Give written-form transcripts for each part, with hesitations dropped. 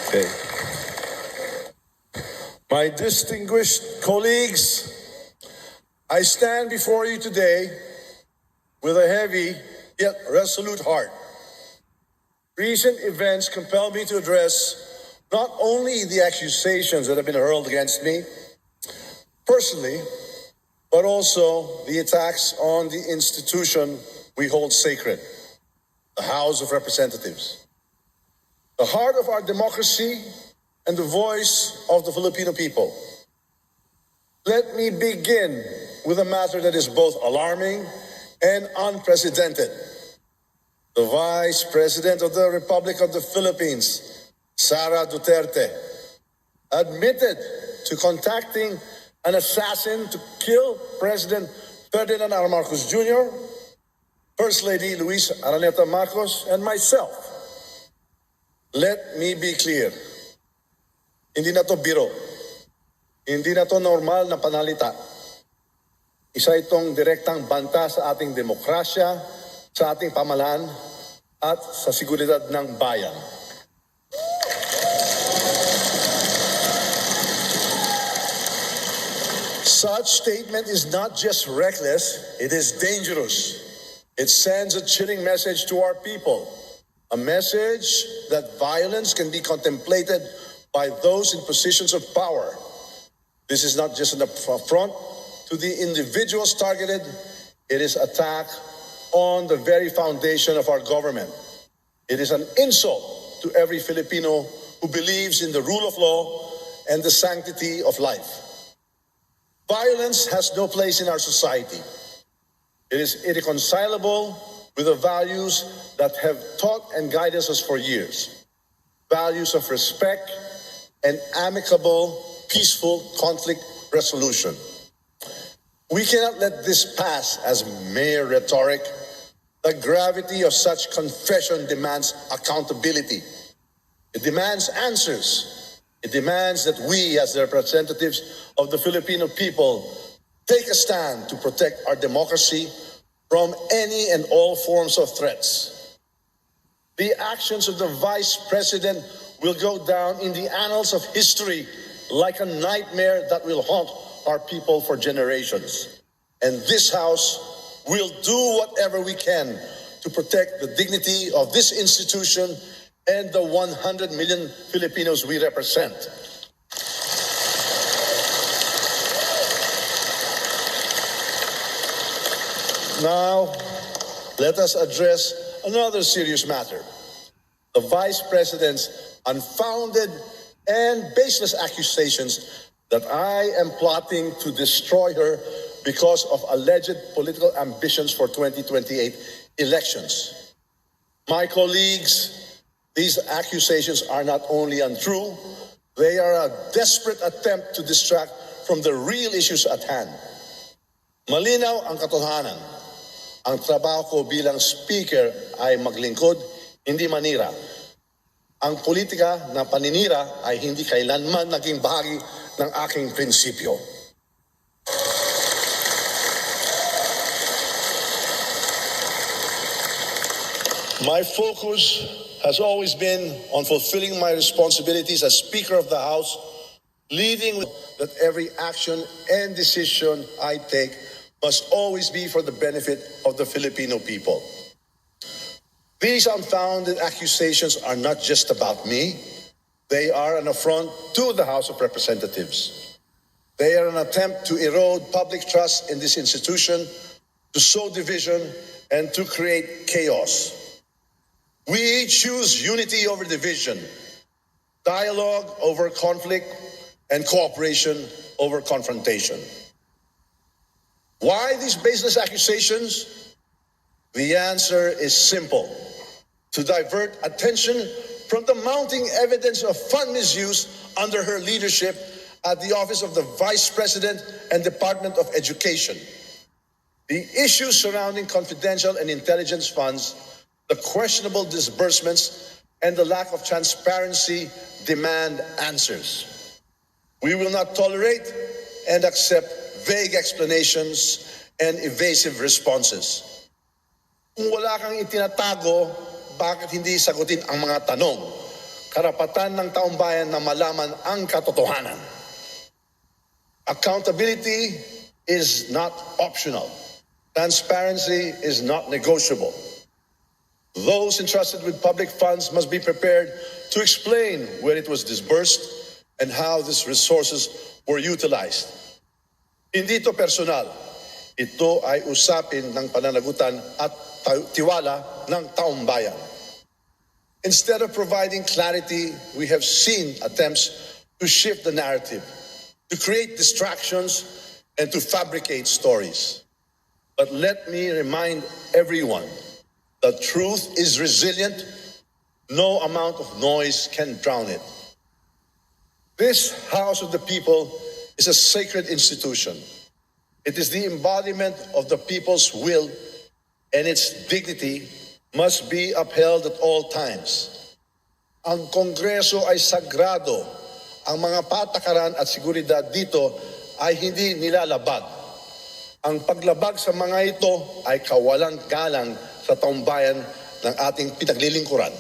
Okay. My distinguished colleagues, I stand before you today with a heavy yet resolute heart. Recent events compel me to address not only the accusations that have been hurled against me personally, but also the attacks on the institution we hold sacred, the House of Representatives. The heart of our democracy and the voice of the Filipino people. Let me begin with a matter that is both alarming and unprecedented. The Vice President of the Republic of the Philippines, Sara Duterte, admitted to contacting an assassin to kill President Ferdinand R. Marcos Jr., First Lady Luisa Araneta Marcos, and myself. Let me be clear. Hindi na to biro. Hindi na to normal na panalita. Isa itong direktang banta sa ating demokrasya, sa ating pamahalaan, at sa seguridad ng bayan. Such statement is not just reckless, it is dangerous. It sends a chilling message to our people. A message that violence can be contemplated by those in positions of power. This is not just an affront to the individuals targeted, it is attack on the very foundation of our government. It is an insult to every Filipino who believes in the rule of law and the sanctity of life. Violence has no place in our society. It is irreconcilable with the values that have taught and guided us for years. Values of respect and amicable, peaceful conflict resolution. We cannot let this pass as mere rhetoric. The gravity of such confession demands accountability. It demands answers. It demands that we, as the representatives of the Filipino people, take a stand to protect our democracy from any and all forms of threats. The actions of the Vice President will go down in the annals of history like a nightmare that will haunt our people for generations. And this House will do whatever we can to protect the dignity of this institution and the 100 million Filipinos we represent. Now, let us address another serious matter. The Vice President's unfounded and baseless accusations that I am plotting to destroy her because of alleged political ambitions for 2028 elections. My colleagues, these accusations are not only untrue, they are a desperate attempt to distract from the real issues at hand. Malinaw ang katotohanan. Ang trabaho ko bilang speaker ay maglingkod, hindi manira. Ang politika na paninira ay hindi kailanman naging bahagi ng aking prinsipyo. My focus has always been on fulfilling my responsibilities as Speaker of the House, leading with that every action and decision I take must always be for the benefit of the Filipino people. These unfounded accusations are not just about me. They are an affront to the House of Representatives. They are an attempt to erode public trust in this institution, to sow division, and to create chaos. We choose unity over division, dialogue over conflict, and cooperation over confrontation. Why these baseless accusations? The answer is simple. To divert attention from the mounting evidence of fund misuse under her leadership at the office of the Vice President and Department of Education. The issues surrounding confidential and intelligence funds, the questionable disbursements, and the lack of transparency demand answers. We will not tolerate and accept vague explanations and evasive responses. Kung wala kang itinatago, bakit hindi sagutin ang mga tanong? karapatan ng taumbayan na malaman ang katotohanan. Accountability is not optional. Transparency is not negotiable. Those entrusted with public funds must be prepared to explain where it was disbursed and how these resources were utilized. Hindi ito personal. Ito ay usapin ng pananagutan at tiwala ng taumbayan. Instead of providing clarity, we have seen attempts to shift the narrative, to create distractions, and to fabricate stories. But let me remind everyone that truth is resilient. No amount of noise can drown it. This House of the People is a sacred institution. It is the embodiment of the people's will, and its dignity must be upheld at all times. Ang Kongreso ay sagrado. Ang mga patakaran at seguridad dito ay hindi nilalabag. Ang paglabag sa mga ito ay kawalang galang sa taumbayan ng ating pinaglilingkuran.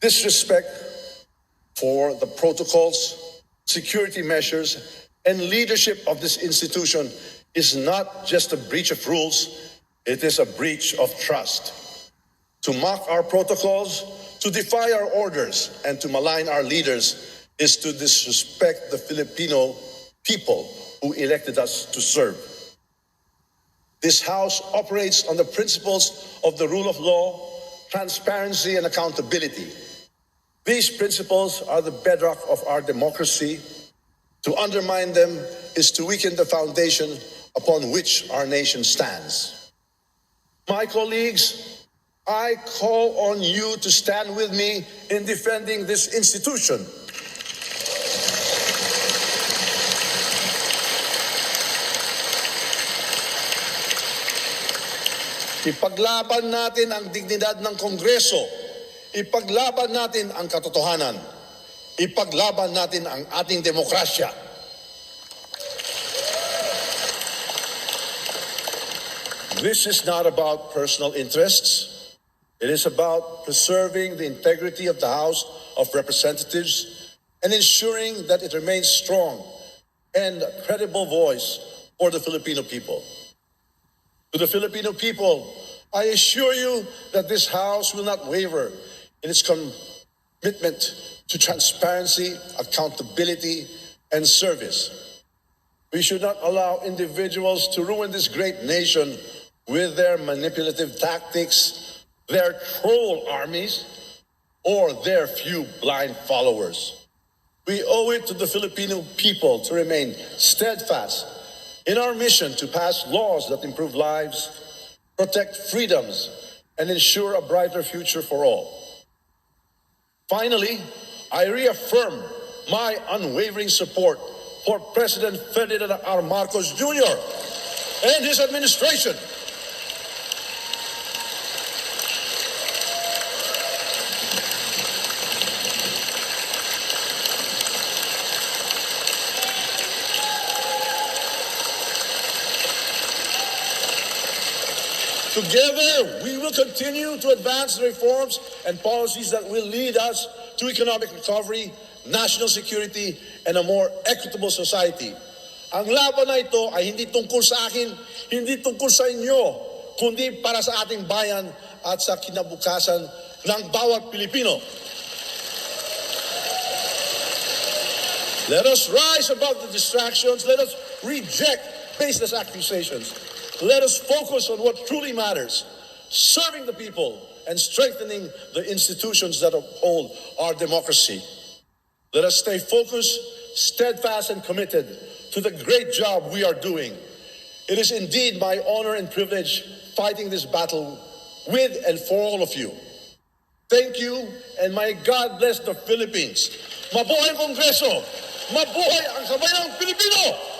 Disrespect for the protocols, security measures, and leadership of this institution is not just a breach of rules, it is a breach of trust. To mock our protocols, to defy our orders, and to malign our leaders is to disrespect the Filipino people who elected us to serve. This House operates on the principles of the rule of law, transparency, and accountability. These principles are the bedrock of our democracy. To undermine them is to weaken the foundation upon which our nation stands. My colleagues, I call on you to stand with me in defending this institution. Ipaglaban natin ang dignidad ng Kongreso. Ipaglaban natin ang katotohanan. Ipaglaban natin ang ating demokrasya. This is not about personal interests. It is about preserving the integrity of the House of Representatives and ensuring that it remains strong and a credible voice for the Filipino people. To the Filipino people, I assure you that this House will not waver in its commitment to transparency, accountability, and service. We should not allow individuals to ruin this great nation with their manipulative tactics, their troll armies, or their few blind followers. We owe it to the Filipino people to remain steadfast in our mission to pass laws that improve lives, protect freedoms, and ensure a brighter future for all. Finally, I reaffirm my unwavering support for President Ferdinand R. Marcos Jr. and his administration. Together, we will continue to advance the reforms and policies that will lead us to economic recovery, national security, and a more equitable society. Ang laban na ito ay hindi tungkol sa akin, hindi tungkol sa inyo, kundi para sa ating bayan at sa kinabukasan ng bawat Pilipino. Let us rise above the distractions. Let us reject baseless accusations. Let us focus on what truly matters, serving the people and strengthening the institutions that uphold our democracy. Let us stay focused, steadfast, and committed to the great job we are doing. It is indeed my honor and privilege fighting this battle with and for all of you. Thank you, and may God bless the Philippines. Mabuhay ang Kongreso! Mabuhay ang Sambayang Pilipino!